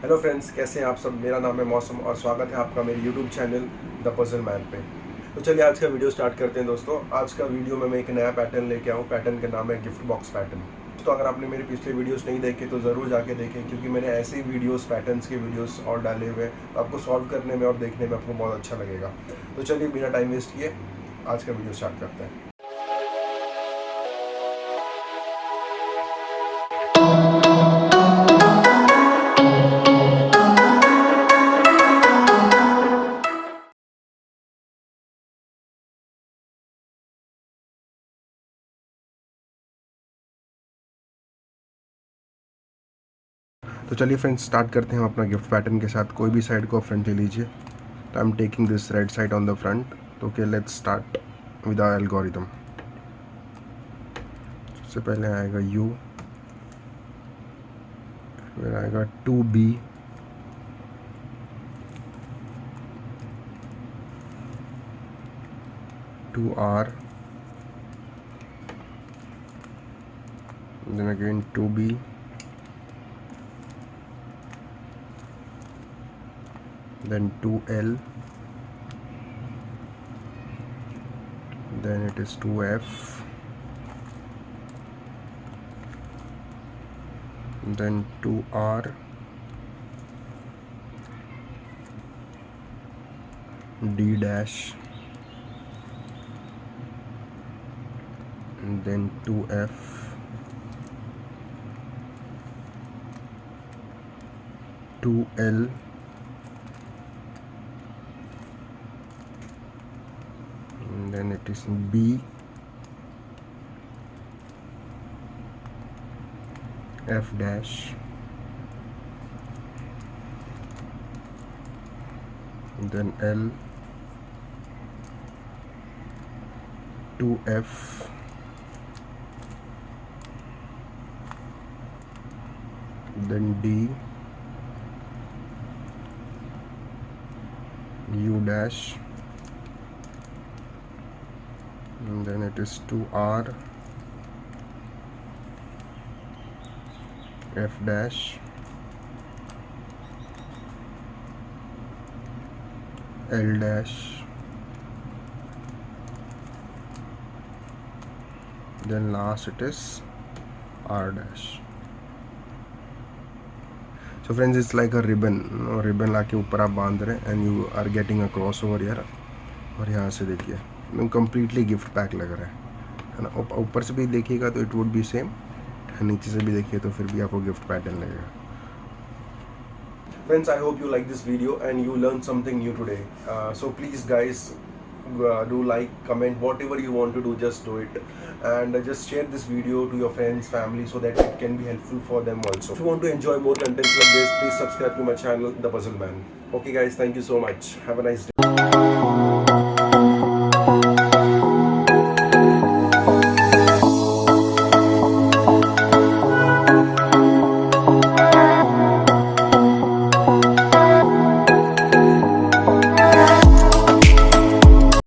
Hello friends, कैसे हैं आप सब। मेरा नाम है मौसम और स्वागत है आपका मेरे YouTube channel the puzzle man पे। तो चलिए आज का वीडियो स्टार्ट करते हैं दोस्तों। आज का वीडियो में मैं एक नया पैटर्न लेके आऊँ। पैटर्न का नाम है गिफ्ट बॉक्स पैटर्न। तो अगर आपने मेरे पिछले वीडियोस नहीं देखे तो ज़रूर जाके देखें, क्योंकि मैंने ऐसे ही वीडियोस पैटर्न्स के वीडियोस और डाले हुए हैं। तो आपको सॉल्व करने में और देखने में आपको बहुत अच्छा लगेगा। तो चलिए बिना टाइम वेस्ट किए आज का वीडियो स्टार्ट करते हैं। तो चलिए फ्रेंड्स स्टार्ट करते हैं हम अपना गिफ्ट पैटर्न के साथ। कोई भी साइड को फ्रंट ले लीजिए। तो I am taking this red side on the front. तो okay, let's start with our algorithm. सबसे पहले आएगा यू, फिर आएगा 2B, 2R, then again 2B, then 2L, then it is 2F, then 2R, D dash, and then 2F, 2L, and then it is B, F dash, and then L, 2F, then D, U dash, and then it is 2R, F dash, L dash, then last it is R dash. So friends, it's like a ribbon. Ribbon लाके ऊपर आप बांध रहे हैं and you are getting a cross over यार। और यहाँ से देखिए कम्प्लीटली गिफ्ट पैक लग रहा है ना। ऊपर से भी देखिएगा तो इट वुड बी सेम, नीचे से भी देखिए तो फिर भी आपको गिफ्ट पैटर्न लगेगा। Friends, I hope you like this video and you learned something new today. So please guys, do like, comment, whatever you want to do, just do it. And just share this video to your friends, family, so that it can be helpful for them also. If you want to enjoy more contents like this, please subscribe to my channel, The Puzzle Man. Okay guys, thank you so much. Have a nice day.